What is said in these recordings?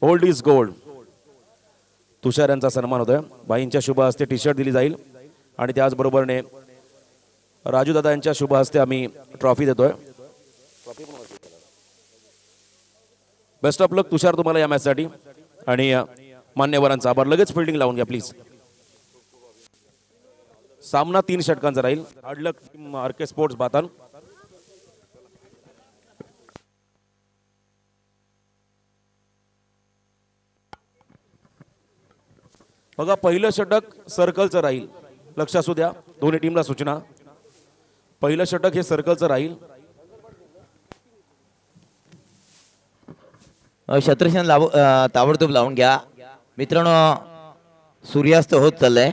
Old is gold Tushar यांचा सन्मान होतोय. बाईंच्या शुभ हस्ते टी शर्ट दिली जाईल आणि त्याचबरोबरने राजू दादा यांच्या शुभ हस्ते आम्ही ट्रॉफी देतोय. बेस्ट ऑफ लक तुषार तुम्हाला या मॅचसाठी आणि मान्यवरांचा आभार. लगेच फिल्डिंग लावून घ्या प्लीज. सामना 3 षटकांचा राहील. Hard luck team RK sports बातान. बघा पहिलं षटक सर्कलचं राहील. लक्ष असू द्या दोन्ही टीमला सूचना. पहिलं षटक हे सर्कलचं राहील. शत्रक्षण ताबडतोब लावून घ्या मित्रांनो. सूर्यास्त होत चाललाय.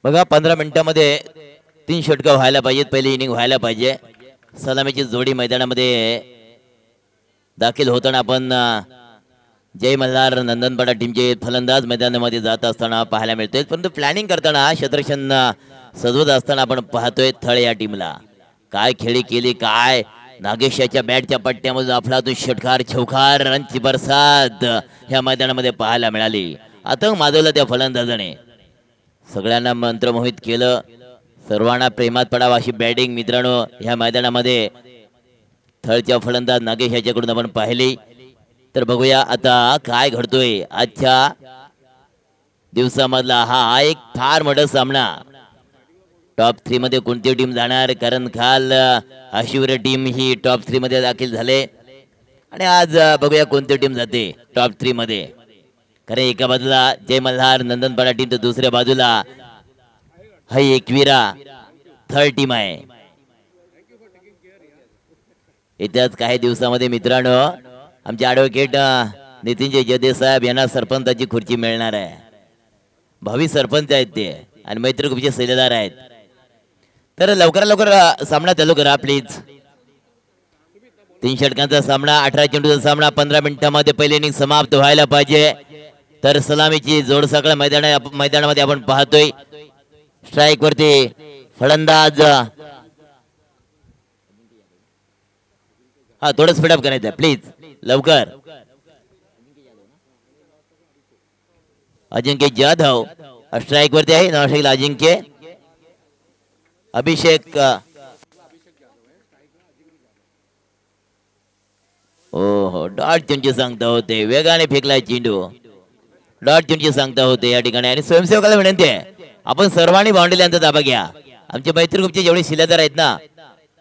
बघा 15 मिनिटांमध्ये 3 षटकं व्हायला पाहिजेत. पहिली इनिंग व्हायला पाहिजे. सलामीची जोडी मैदानामध्ये दाखल होताना आपण जय मल्हार नंदनपाडा टीमचे फलंदाज मैदानामध्ये जात असताना पाहायला मिळतोय. परंतु प्लॅनिंग करताना शत्रक्षण सजवत असताना आपण पाहतोय थळ या टीमला काय खेळी केली. काय नागेशाच्या बॅटच्या पट्ट्यामध्ये अफलातून षटकार छौकार रनची बरसात ह्या मैदानामध्ये पाहायला मिळाली. आतंक माजवला त्या फलंदाजाने. सगळ्यांना मंत्रमोहित केलं. सर्वांना प्रेमात पडावं अशी बॅटिंग मित्रांनो ह्या मैदानामध्ये थळच्या फलंदाज नागेश याच्याकडून आपण पाहिली. तर बघूया आता काय घडतोय. आजच्या दिवसामधला हा एक फार मोठा सामना. टॉप 3 मध्ये कोणती टीम जाणार. कारण काल आशिवर टीम ही टॉप 3 मध्ये दाखल झाले आणि आज बघूया कोणती टीम जाते टॉप 3 मध्ये. कारण एका बाजूला जय मल्हार नंदनपाडा टीम तर दुसऱ्या बाजूला हा एकविरा थर्ड टीम आहे. येत्याच काही दिवसामध्ये मित्रांनो आमचे ॲडव्होकेट नितीनजी जदे साहेब यांना सरपंचाची खुर्ची मिळणार आहे. भावी सरपंच आहेत ते आणि मैत्री ग्रुपचे सल्लेदार आहेत. तर लवकर लवकर सामना चालू करा प्लीज. 3 षटकांचा सामना 18 चेंडूचा सामना 15 मिनिटांमध्ये पहिली इनिंग समाप्त व्हायला पाहिजे. तर सलामीची जोड सगळ्या मैदानामध्ये आपण पाहतोय. स्ट्राइक वरती फलंदाज हा थोडं स्पीडअप करायचं प्लीज लवकर. अजिंक्य जाधव स्ट्राइक वरती आहे. नाशिक अजिंक्य अभिषेक हो डॉट चेंडू सांगता होते. वेगाने फेकलाय चेंडू. डॉट चेंडू सांगता होते या ठिकाणी. आणि स्वयंसेवकाला विनंती आहे आपण सर्वांनी बाउंड्री लाईनचा ताबा घ्या. आमचे मैत्री ग्रुपचे जेवढे शिलेदार आहेत ना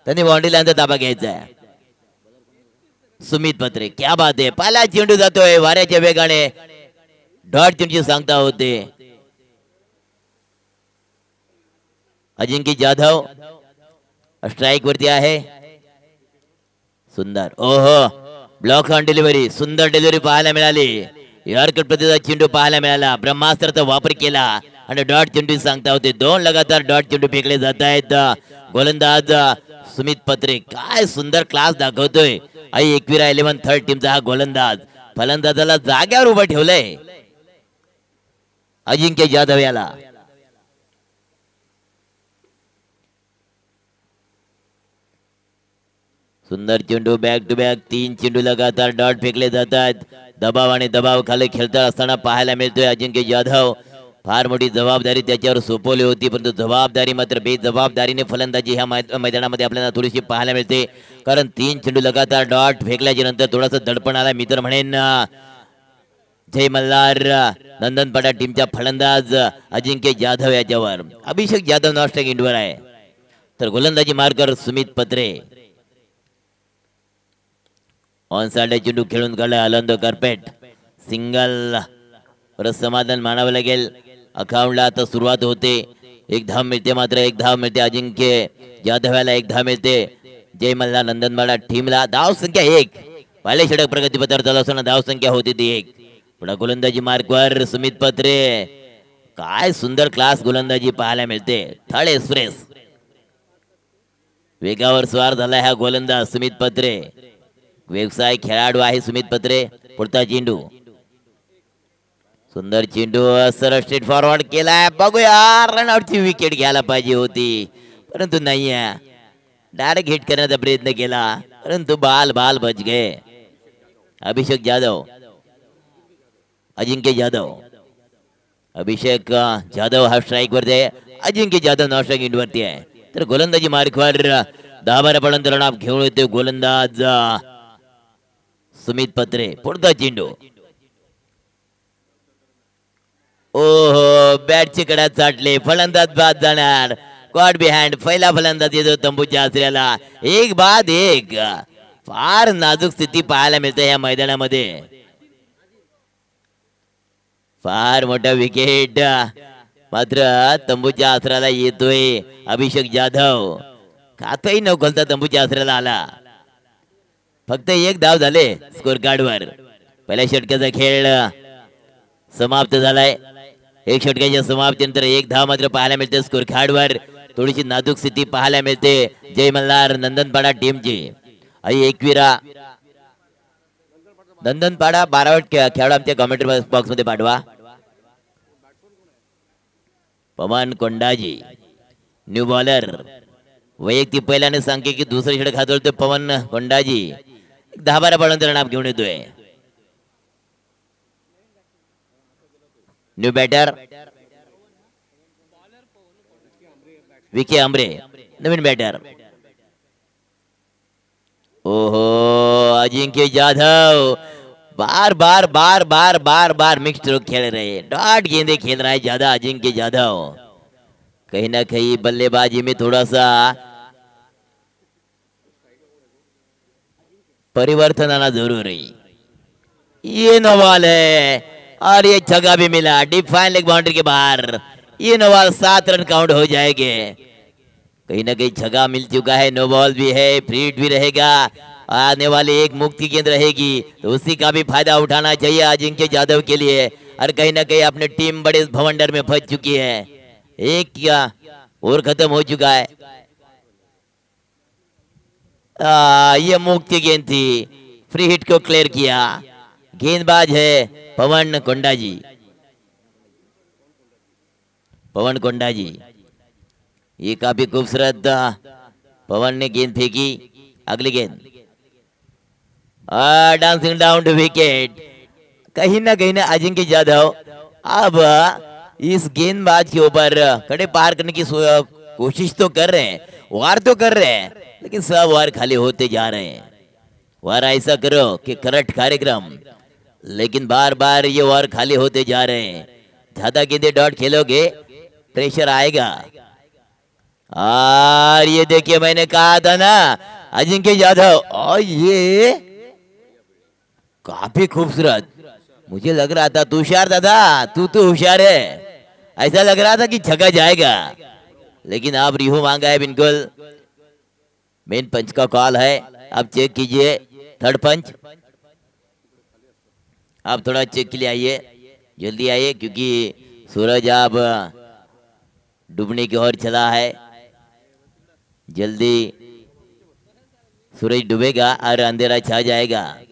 त्यांनी बाउंड्री लाईनचा ताबा घ्यायचा आहे. सुमित पत्रे क्या बात आहे. पहिला चेंडू जातोय वाऱ्याच्या वेगाने. डॉट चेंडू सांगता होते. अजिंक्य जाधव स्ट्राइक वरती आहे. सुंदर ओहो ब्लॉक ऑन डिलिव्हरी. सुंदर डिलिव्हरी पाहायला मिळाली. यॉर्कर प्रतिचा चेंडू पाहायला मिळाला. ब्रह्मास्त्राचा वापर केला आणि डॉट चेंडू सांगता होते. 2 लगातार डॉट चेंडू फेकले जात आहेत. गोलंदाज सुमित पत्रे काय सुंदर क्लास दाखवतोय. आई एकविरा 11 थर्ड टीमचा हा गोलंदाज फलंदाजाला जाग्यावर उभा ठेवलंय अजिंक्य जाधव याला. सुंदर चेंडू बॅक टू बॅक 3 चेंडू लगातार डॉट फेकले जातात. दबाव आणि दबाव खाली खेळत असताना पाहायला मिळतोय अजिंक्य जाधव. फार मोठी जबाबदारी त्याच्यावर सोपवली होती परंतु जबाबदारी मात्र बेजबाबदारीने फलंदाजी ह्या मैदानामध्ये आपल्याला थोडीशी पाहायला मिळते. कारण 3 चेंडू लगातार डॉट फेकल्याच्या नंतर थोडासा दडपण आला. मी तर म्हणेन जय मल्हार नंदनपाडा टीमच्या फलंदाज अजिंक्य जाधव याच्यावर. अभिषेक जाधव नॉस्ट्राइक इंडवर आहे. तर गोलंदाजी मार्कर सुमित पत्रे. ऑन साइड चेंडू खेळून काढला अलंदो करपेट. सिंगल परत समाधान मानावं लागेल. अकाउंटला आता सुरुवात होते. 1 धाव मिळते. मात्र 1 धाव मिळते अजिंक्य जाधव याला 1 धाव मिळते. जय मल्हार नंदनपाडा टीमला धाव संख्या 1. पहिले षटक प्रगतीपथावर चालू असताना धाव संख्या होती ती 1. पुढे गोलंदाजी मार्कवर सुमित पत्रे. काय सुंदर क्लास गोलंदाजी पाहायला मिळते. थर्ड एक्सप्रेस वेगावर स्वार झाला हा गोलंदाज सुमित पत्रे. व्यवसाय खेळाडू आहे सुमित पत्रे. पुढचा चेंडू सुंदर चेंडू सरळ स्ट्रेट फॉरवर्ड केलाय. बघूया रनआउटची विकेट घ्यायला पाहिजे होती परंतु नाही आहे. डायरेक्ट हिट करण्याचा प्रयत्न केला परंतु बाल बाल बच गए. अभिषेक जाधव, अजिंक्य जाधव, अभिषेक जाधव हा स्ट्राईक वरती आहे. अजिंक्य जाधव नॉन स्ट्राईक वरती आहे. तर गोलंदाजी मार्कवर 10-12 पळून रनआउट घेऊन येते गोलंदाज सुमित पत्रे. पुढचा चेंडू, ओहो बॅटची कडा चाटले, फलंदाज बाद जाणार. कॉट बिहाइंड, पहिला फलंदाज येतो तंबूच्या आसऱ्याला. एक बाद एक. फार नाजूक स्थिती पाहायला मिळते या मैदानामध्ये. फार मोठा विकेट मात्र तंबूच्या आसऱ्याला येतोय अभिषेक जाधव. खातही न खोलता तंबूच्या आसऱ्याला आला. फक्त एक धाव झाले स्कोर कार्डवर. पहिल्या षटकाचा खेळ समाप्त झालाय. एक षटकाच्या समाप्तीनंतर एक धाव मात्र पाहायला मिळते स्कोर कार्डवर. थोडीशी नाजूक स्थिती पाहायला मिळते जय मल्हार नंदनपाडा टीमची. आणि एकविरा नंदनपाडा 12 खेळाडू आमच्या कमेंट्री बॉक्स मध्ये पाठवा. पवन कोंडाजी न्यू बॉलर. वैयक्तिक पहिल्याने सांगे की दुसरे षटक हातोलतोय पवन कोंडाजी. 10-12 पळून रनआउट घेऊन येतोय. न्यू बॅटर विके आंबरे, नवीन बॅटर. ओहो अजिंक्य जाधव बार बार बार बार बार बार मिक्स स्ट्रोक खेल रहे, डॉट गेंदे खेल रहा है ज्यादा अजिंक्य जाधव. कहीं ना कहीं बल्लेबाजी में थोड़ा सा परिवर्तन आना जरूरी. ये नो बॉल है और ये छक्का भी मिला डीप फाइन लेग बाउंड्री के बाहर. ये नो बॉल 7 रन काउंट हो जाएंगे. कहीं ना कहीं छक्का मिल चुका है, नो बॉल भी है, फ्री हिट भी रहेगा. आने वाली एक मुक्ति गेंद रहेगी तो उसी का भी फायदा उठाना चाहिए अजिंक्य जाधव के लिए. और कहीं ना कहीं अपनी टीम बड़े भवंडर में फंस चुकी है. एक क्या और खत्म हो चुका है. ये मुक्ति गेंद थी, फ्री हिट को क्लियर किया. गेंदबाज है पवन कोंडाजी. पवन कोंडाजी, ये काफी खूबसूरत पवन ने गेंद फेंकी. अगली गेंद डांसिंग डाउन टू विकेट. कहीं ना अजिंक्य जाधव अब इस गेंदबाज के ऊपर कड़े पार करने की कोशिश तो कर रहे हैं, वार तो कर रहे हैं, लेकिन सब वार खाली होते जा रहे हैं. वार ऐसा करो कि करंट कार्यक्रम, लेकिन बार बार ये वार खाली होते जा रहे हैं. ज्यादा गेंदे डॉट खेलोगे प्रेशर आएगा. और ये देखिए मैंने कहा था ना अजिंक्य जाधव, और ये काफी खूबसूरत. मुझे लग रहा था तुषार दादा तू तो होशियार है, ऐसा लग रहा था कि छक्का जाएगा, लेकिन आप रिहू मांगा है. बिल्कुल मेन पंच का कॉल है. आप चेक कीजिए थर्ड पंच. आप थोड़ा चेक के लिए आइए, जल्दी आइए क्योंकि सूरज अब डूबने की ओर चला है. जल्दी सूरज डूबेगा और अंधेरा छा जाएगा.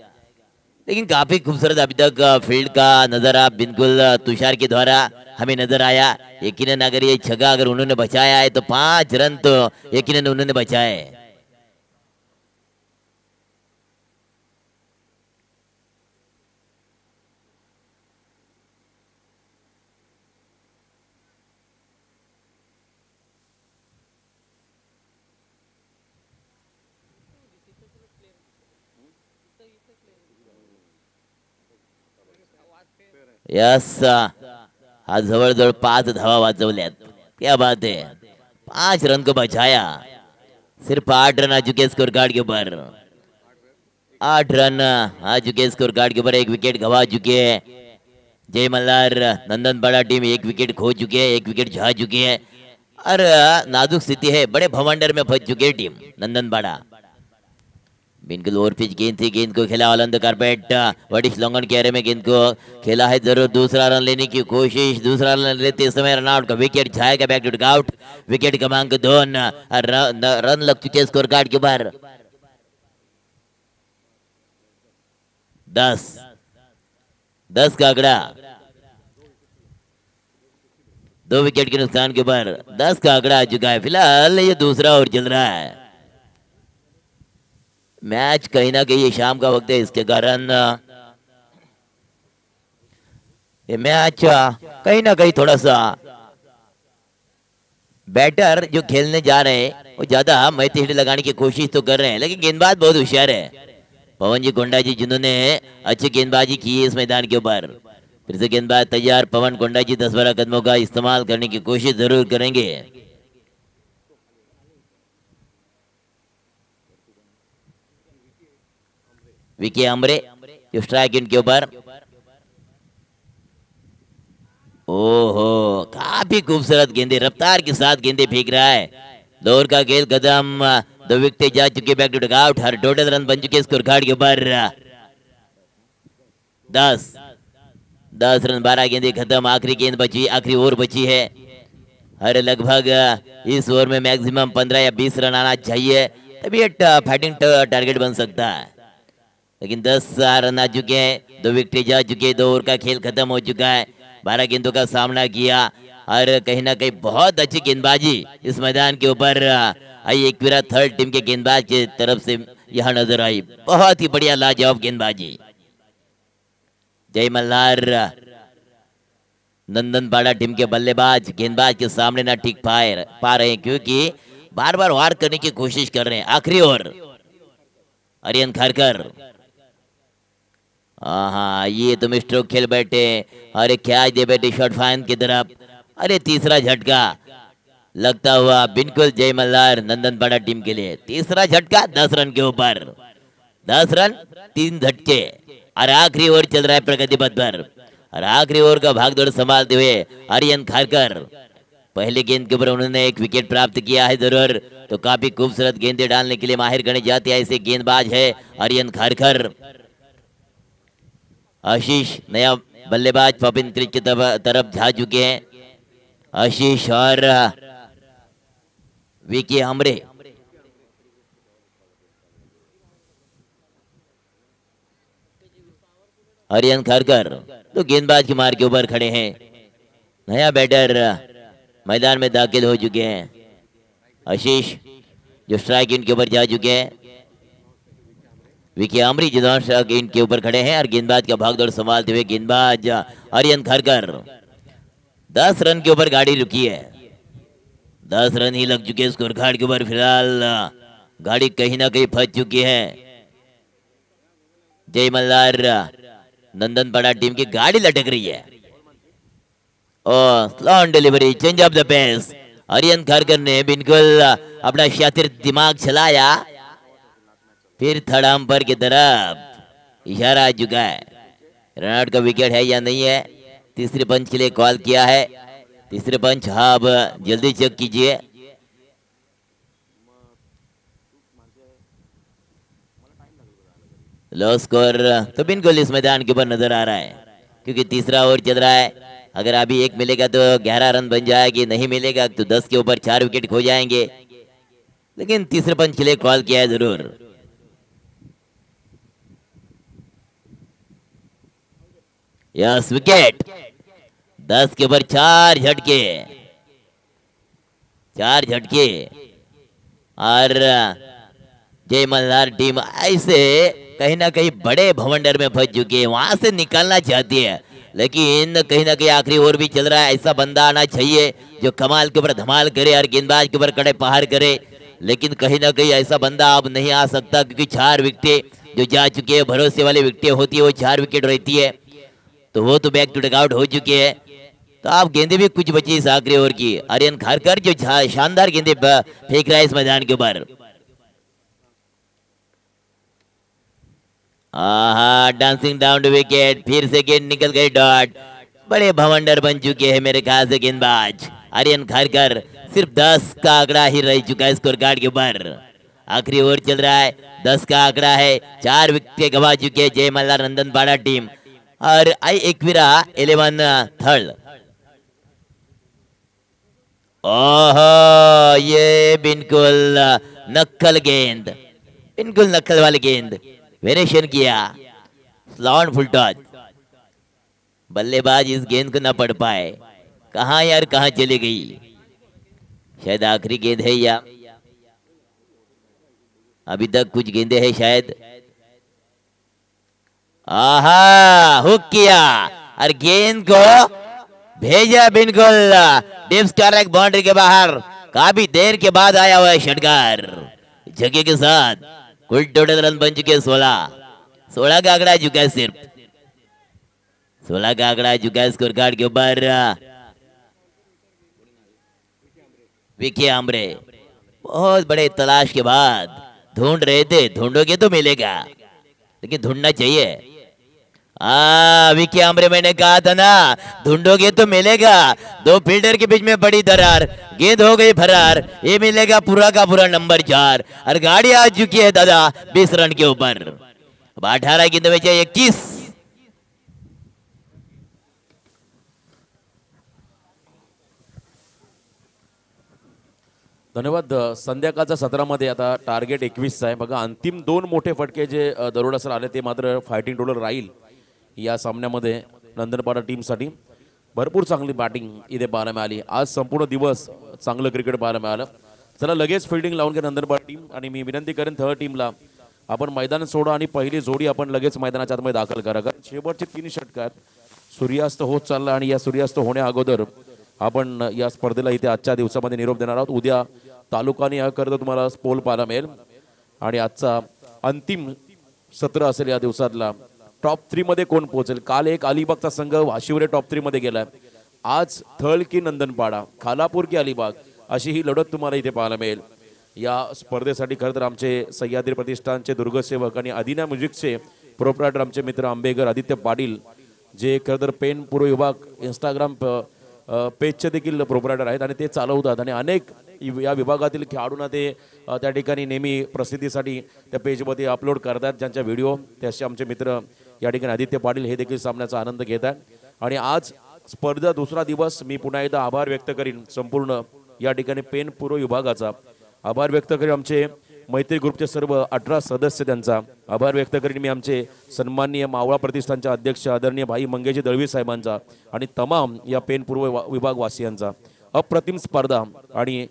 लेकिन काफी खूबसूरत अभी तक फील्ड का नजारा बिल्कुल तुषार के द्वारा हमें नजर आया. यकीनन अगर ये छक्का अगर उन्होंने बचाया है तो 5 रन तो यकीनन उन्होंने बचाए. यस, आज जवळजवळ 5 धावा वाजवल्यात. क्या बात है, 5 रन को बचाया. सिर्फ 8 रन आ चुके स्कोर कार्ड के ऊपर. 8 रन आ चुके स्कोर कार्ड के ऊपर. 1 विकेट गवा चुके हैं जय मल्हार नंदनपाड़ा टीम. 1 विकेट खो चुके हैं, 1 विकेट जा चुके हैं और नाजुक स्थिति है, बड़े भवंडर में फंस चुके टीम नंदनपाड़ा. बिल्कुल ओवर पिच गेंद थी, गेंद को खेला ऑन द कारपेट. वडिश लॉन्गन के एरिया में गेंद को खेला है. जरूर दूसरा रन लेने की कोशिश, दूसरा रन लेते समय रन आउट का विकेट जाएगा बैक टू आउट. विकेट क्रमांक 2. रन लग चुके हैं स्कोर कार्ड के ऊपर. 10 का आंकड़ा, 2 विकेट के नुकसान के ऊपर 10 का आंकड़ा आ चुका है. फिलहाल ये दूसरा ओवर चल रहा है. मैच कहीं ना कहीं ये शाम का वक्त है, इसके कारण ये मैच कहीं ना कहीं थोड़ा सा बैटर जो खेलने जा रहे हैं वो ज्यादा मैथी हिट लगाने की कोशिश तो कर रहे हैं, लेकिन गेंदबाज बहुत होशियार है पवन जी कोंडा जी, जिन्होंने अच्छी गेंदबाजी की है इस मैदान के ऊपर। फिर से गेंदबाज तैयार, पवन कोंडा जी 10-12 कदमों का इस्तेमाल करने की कोशिश जरूर करेंगे। विकी अमरे जो स्ट्राइक इन के ऊपर, ओहो काफी खूबसूरत गेंदे, रफ्तार के साथ गेंदे फेंक रहा है। दौर का खेल कदम, 2 विकेट जा चुके, बैक टू डगआउट, हर टोटल रन बन चुके स्कोर कार्ड के ऊपर 10 रन, 12 गेंदे खत्म, आखिरी गेंद बची, आखिरी ओवर बची है। हर लगभग इस ओवर में मैक्सिमम 15 या 20 रन आना चाहिए, तभी एक फाइटिंग टारगेट बन सकता है, लेकिन 10 रन आ चुके हैं, 2 विकेट जा चुके, 2 ओवर का खेल खत्म हो चुका है, 12 गेंदों का सामना किया और कहीं ना कहीं बहुत अच्छी गेंदबाजी इस मैदान के ऊपर आई एक विरा थर्ड टीम के गेंदबाज की तरफ से यहां नजर आई। बहुत ही बढ़िया लाजवाब गेंदबाजी। जय मल्हार नंदनपाड़ा टीम के बल्लेबाज गेंदबाज के सामने ना टिक पा रहे हैं, क्योंकि बार बार वार करने की कोशिश कर रहे हैं। आखिरी ओवर, आर्यन खारकर, हाँ ये तुम स्ट्रोक खेल बैठे, अरे क्या दे बैठे शॉर्ट फाइन की तरफ, अरे तीसरा झटका लगता हुआ बिल्कुल जय मल्हार नंदनपाड़ा टीम के लिए। तीसरा झटका 10 रन के ऊपर, 10 रन 3 झटके, और आखिरी ओवर चल रहा है प्रगति पथ पर, और आखिरी ओवर का भागदौड़ संभालते हुए आर्यन खारकर, पहले गेंद के ऊपर उन्होंने एक विकेट प्राप्त किया है जरूर, तो काफी खूबसूरत गेंदे डालने के लिए माहिर गणे जाते हैं ऐसे गेंदबाज है आर्यन खारकर। आशीष नया बल्लेबाज पपिन क्रिक की तरफ जा चुके हैं, आशीष और विकी हमरे। आर्यन खारकर तो गेंदबाज की मार के ऊपर खड़े हैं, नया बैटर मैदान में दाखिल हो चुके हैं, आशीष जो स्ट्राइक इन के ऊपर जा चुके हैं, विकी आमरी जो स्ट्राइक इन के ऊपर खड़े हैं, और गेंदबाज का भागदौड़ संभालते हुए गेंदबाज आर्यन खारकर। 10 रन के ऊपर गाड़ी रुकी है, 10 रन ही लग चुके स्कोर कार्ड के ऊपर, फिलहाल गाड़ी कहीं ना कहीं फंस चुकी है। जय मल्हार नंदनपाड़ा टीम की गाड़ी लटक रही है, और slower delivery, change of the pace, Aryan Kharkar ने बिल्कुल अपना शातिर दिमाग चलाया, फिर थर्ड अंपायर की तरफ इशारा आ चुका है। रनआउट का विकेट है या नहीं है, तीसरे पंच के लिए कॉल किया है, तीसरे पंच, हाँ अब जल्दी चेक कीजिए। लो स्कोर तो बिल्कुल इस मैदान के ऊपर नजर आ रहा है, क्योंकि तीसरा ओवर चल रहा है, अगर अभी 1 मिलेगा तो 11 रन बन जाएगी, नहीं मिलेगा तो 10 के ऊपर 4 विकेट खो जाएंगे, लेकिन तीसरे पंच के लिए कॉल किया है जरूर। यस विकेट, 10 के ऊपर 4 झटके, 4 झटके, और जय मल्हार टीम ऐसे कहीं ना कहीं बड़े भवंडर में फंस चुकी है, वहां से निकालना चाहती है, लेकिन कहीं ना कहीं आखिरी ओवर भी चल रहा है, ऐसा बंदा आना चाहिए जो कमाल के ऊपर धमाल करे और गेंदबाज के ऊपर कड़े पहाड़ करे, लेकिन कहीं ना कहीं ऐसा बंदा अब नहीं आ सकता, क्योंकि 4 विकेटें जो जा चुके हैं, भरोसे वाली विकेटें होती है वो 4 विकेट रहती है, तो वो तो बैक टू डगआउट हो चुके हैं, तो आप गेंदे भी कुछ बची इस आखिरी ओवर की। आर्यन खारकर जो शानदार गेंदे फेंक रहा है इस मैदान के ऊपर, डांसिंग डाउन टू विकेट, फिर से गेंद निकल गई डॉट, बड़े भवंडर बन चुके हैं मेरे ख्याल से गेंदबाज आर्यन खारकर। सिर्फ 10 का आंकड़ा ही रह चुका है स्कोर कार्ड के ऊपर, आखिरी ओवर चल रहा है, 10 का आंकड़ा है, 4 विकेट गवा चुके हैं जय मल्हार नंदनपाड़ा टीम, और आई एकवीरा 11 थर्ड। ओहो ये बिल्कुल नक्कल गेंद, बिल्कुल नक्कल वाली गेंद, वेरिएशन किया, स्लॉन फुल टॉस, बल्लेबाज इस गेंद को न पढ़ पाए, कहां यार कहां चली गई, शायद आखिरी गेंद है या अभी तक कुछ गेंदे हैं शायद। आहा, हुक किया और गेंद को भेजा बिल्कुल डिप्स करेक्ट बाउंड्री के बाहर। काफी देर के बाद आया हुआ है षटकार जगह के साथ। कुल टोटल रन बन चुके 16 का आंकड़ा चुका है, सिर्फ 16 का आंकड़ा चुका है स्कोर कार्ड के ऊपर। विकी आम्रे बहुत बड़े तलाश के बाद ढूंढ रहे थे, ढूंढोगे तो मिलेगा, लेकिन ढूंढना चाहिए। विकी आम्रे, मैंने कहा था ना ढूंढोगे तो मिलेगा। दो फील्डर के बीच में बड़ी दरार, गेंद हो गई फरार। ये मिलेगा पूरा का पूरा नंबर 4 और गाड़ी आ चुकी है दादा 20 रन के ऊपर। अब 18 गेंद में चाहिए 21। धन्यवाद। संध्याकाळच्या सत्रामध्ये आता टार्गेट 21 आहे बघा। अंतिम 2 मोठे फटके जे दरोडा सर आले ते मात्र फायटिंग टोटल राहील या सामन्यामध्ये। नंदनपाडा टीमसाठी भरपूर चांगली बॅटिंग इथे पाहायला मिळाली। आज संपूर्ण दिवस चांगलं क्रिकेट पाहायला मिळालं। चला लगेच फिल्डिंग लावून घ्या नंदनपाडा टीम, आणि मी विनंती करेन थर्ड टीमला आपण मैदान सोडा आणि पहिली जोडी आपण लगेच मैदानाच्या आतमध्ये दाखल करा, कारण शेवटचे 3 षटकार सूर्यास्त होत चालला आणि या सूर्यास्त होण्या अगोदर आपण या स्पर्धेला इथे आजच्या दिवसामध्ये निरोप देणार आहोत। उद्या तालुकाने याकरता तुम्हाला पोल पाहायला मिळेल आणि आजचा अंतिम सत्र असेल या दिवसातला। टॉप 3 मध्ये कोण पोहोचेल? काल एक अलिबागचा संघ वाशिवरे टॉप 3 मध्ये गेलाय। आज थळ की नंदनपाडा, खालापूर की अलिबाग अशी ही लढत तुम्हाला इथे पाहायला मिळेल। या स्पर्धेसाठी खरं तर आमचे सह्याद्री प्रतिष्ठानचे दुर्गसेवक आणि आदिना म्युझिकचे प्रोप्रायटर आमचे मित्र आंबेकर आदित्य पाटील, जे खरं तर पेन पूर्व विभाग इंस्टाग्राम पेजचे देखील प्रोप्रायटर आहेत आणि ते चालवतात आणि अनेक या विभागातील खेळाडूंना ते त्या ठिकाणी नेहमी प्रसिद्धीसाठी त्या पेजमध्ये अपलोड करतात ज्यांच्या व्हिडिओ। त्याचे आमचे मित्र या ठिकाणी आदित्य पाटील हे देखील सामन्याचा आनंद घेत आहेत। आणि आज स्पर्धा दुसरा दिवस मी पुन्हा एकदा आभार व्यक्त करीन संपूर्ण या ठिकाणी पेन पूर्व विभागाचा। आभार व्यक्त करीन आमचे मैत्री ग्रुपचे सर्व 18 सदस्य, त्यांचा आभार व्यक्त करीन मी आमचे सन्माननीय मावळा प्रतिष्ठानचे अध्यक्ष आदरणीय भाई मंगेशजी दळवी साहेबांचा आणि तमाम या पेन पूर्व विभागवासियांचा। अप्रतिम स्पर्धा आणि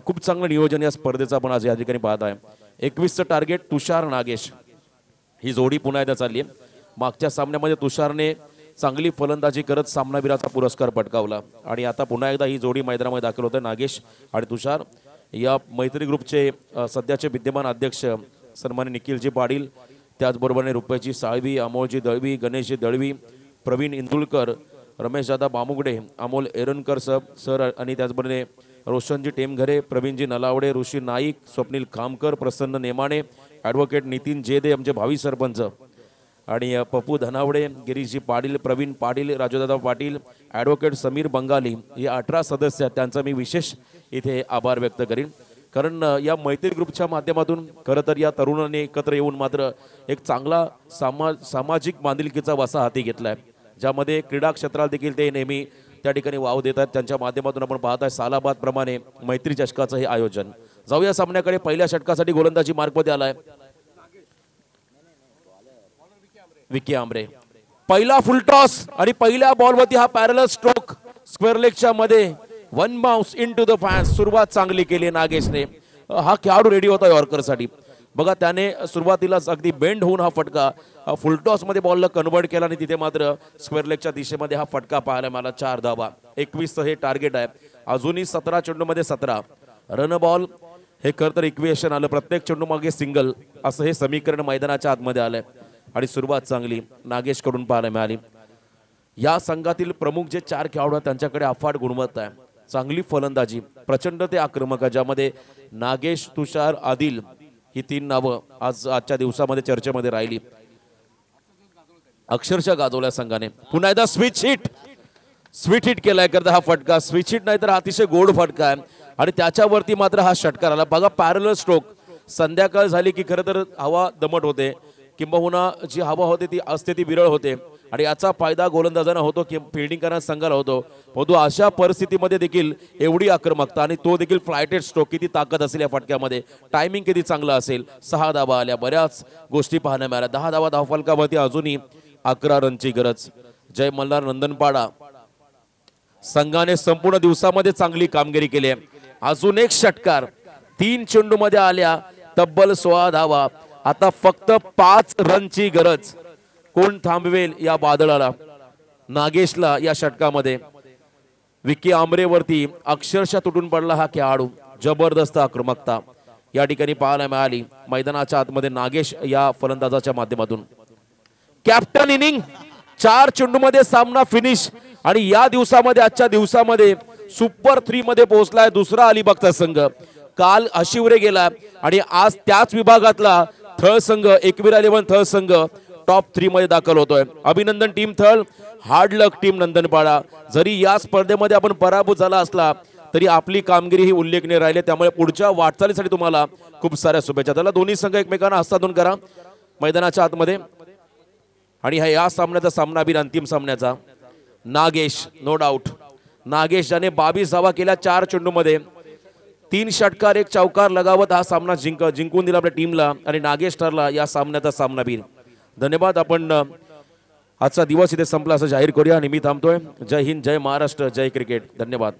खूप चांगलं नियोजन या स्पर्धेचं आपण आज या ठिकाणी पाहत आहे। 21चं टार्गेट तुषार नागेश ही जोडी पुन्हा एकदा चालली आहे। मागच्या सामन्यामध्ये तुषारने चांगली फलंदाजी करत सामनावीराचा पुरस्कार पटकावला आणि आता पुन्हा एकदा ही जोडी मैदानामध्ये दाखल होते नागेश आणि तुषार। या मैत्री ग्रुपचे सध्याचे विद्यमान अध्यक्ष सन्माननीय निखिलजी पाटील, त्याचबरोबर रुपयाची साळवी, अमोलजी दळवी, गणेशजी दळवी, प्रवीण इंदुलकर, रमेशदादा बामुगडे, अमोल एरनकर सर आणि त्याचबरोबर रोशनजी टेमघरे, प्रवीणजी नलावडे, ऋषी नाईक, स्वप्नील खामकर, प्रसन्न नेमाणे, ॲडव्होकेट नितीन जेदे आमचे भावी सरपंच आणि पप्पू धनावडे, गिरीशजी पाटील, प्रवीण पाटील, राजूदादा पाटील, ॲडव्होकेट समीर बंगाली हे 18 सदस्य आहेत। त्यांचा मी विशेष इथे आभार व्यक्त करीन, कारण या मैत्री ग्रुपच्या माध्यमातून खरं तर या तरुणांनी एकत्र येऊन मात्र एक चांगला सामाजिक बांधिलकीचा वसा हाती घेतलाय, ज्यामध्ये क्रीडा क्षेत्रात देखील ते नेहमी त्या ठिकाणी वाव देतात। त्यांच्या माध्यमातून आपण पाहत आहे सालाबाद प्रमाणे मैत्री चषकाचं हे आयोजन। जाऊया सामन्याकडे। पहिल्या षटकासाठी गोलंदाजी मार्कमध्ये आलाय विकी आमरे। पहिला फुल टॉस आणि पहिल्या बॉलवरती हा पॅरलल स्ट्रोक स्क्वेअर लेगच्या मध्ये 1 बाउन्स इनटू द फॅन्स। सुरुवात चांगली केली नागेशने। हा खेळाडू रेडी होता यॉर्करसाठी बघा। त्याने सुरुवातीलाच अगदी बेंड होऊन हा फटका फुल टॉस मध्ये बॉलला कन्वर्ट केला आणि तिथे मात्र स्क्वेअर लेगच्या दिशेमध्ये हा फटका पाहायला मला 4 धावा। 21चं हे टार्गेट आहे। अजूनही 17 चेंडूमध्ये 17 रन बॉल हे खरं तर इक्वेशन आलं। प्रत्येक चेंडू मागे सिंगल असं हे समीकरण मैदानाच्या आतमध्ये आलंय आणि सुरुवात चांगली नागेश कडून पाहायला मिळाली। या संघातील प्रमुख जे 4 खेळाडू आहेत त्यांच्याकडे अफाट गुणवत्ता आहे, चांगली फलंदाजी, प्रचंड ते आक्रमक, ज्यामध्ये नागेश, तुषार, आदिल ही 3 नावं आजच्या दिवसामध्ये चर्चेमध्ये राहिली। अक्षरशः गाजवल्या संघाने। पुन्हा एकदा स्विच हिट केलाय करता हा फटका। स्विच हिट नाही तर अतिशय गोड फटका आहे आणि त्याच्यावरती मात्र हा षटकार आला बघा। Parallel stroke. संध्याकाळ झाली की खरं तर हवा दमट होते, किंबहुना जी हवा होते ती असते ती विरळ होते आणि याचा फायदा गोलंदाजांना होतो की फिल्डिंग करणाऱ्या संघाला होतो। परंतु अशा परिस्थितीमध्ये देखील एवढी आक्रमकता आणि तो देखील फ्लायटेड स्ट्रोक, किती ताकद असेल या फटक्यामध्ये, टायमिंग किती चांगला असेल। 6 धावा आल्या, बऱ्याच गोष्टी पाहायला मिळाल्या। 10 धावा धावफलकावरती अजूनही 11 रनची गरज। जय मल्हार नंदनपाडा संघाने संपूर्ण दिवसामध्ये चांगली कामगिरी केली आहे। अजून एक षटकार 3 चेंडूमध्ये आल्या तब्बल 16 धावा. आता फक्त 5 रनची गरज. कोण थांबवेल या वादळाला? नागेशला या षटकामध्ये. विकी आमरेवरती अक्षरशः तुटून पडला हा खेळाडू. जबरदस्त आक्रमकता या ठिकाणी पाहायला मिळाली मैदानाच्या आतमध्ये नागेश या फलंदाजाच्या माध्यमातून. कॅप्टन इनिंग, 4 चेंडूमध्ये सामना फिनिश. आणि या दिवसामध्ये, आजच्या दिवसामध्ये सुपर 3 मध्ये पोहोचलाय दुसरा अलिबागचा संघ. काल अशिवरे गेला आणि आज त्याच विभागातला थळ संघ, एकविरा 11 थळ संघ टॉप 3 मध्ये दाखल होतोय. अभिनंदन टीम थळ, हार्ड लक टीम नंदनपाडा. जरी या स्पर्धेमध्ये आपण पराभूत झाला असला तरी आपली कामगिरी ही उल्लेखनीय राहिली. त्यामुळे पुढच्या वाटचालीसाठी तुम्हाला खूप साऱ्या शुभेच्छा. त्याला दोन्ही संघ एकमेकांना हस्तांतरण करा मैदानाच्या आतमध्ये. आणि हा या सामन्याचा सामनावीर अंतिम सामन्याचा नागेश, नो डाऊट. नागेश ज्याने 22 धावा केल्या 4 चेंडूमध्ये, 3 षटकार 1 चौकार लगावत हा सामना जिंकून दिला आपल्या टीमला. आणि नागेश ठरला या सामन्याचा सामनावीर. धन्यवाद. आपण आजचा दिवस इथे संपला असं जाहीर करूया आणि मी थांबतोय. जय हिंद, जय महाराष्ट्र, जय क्रिकेट. धन्यवाद.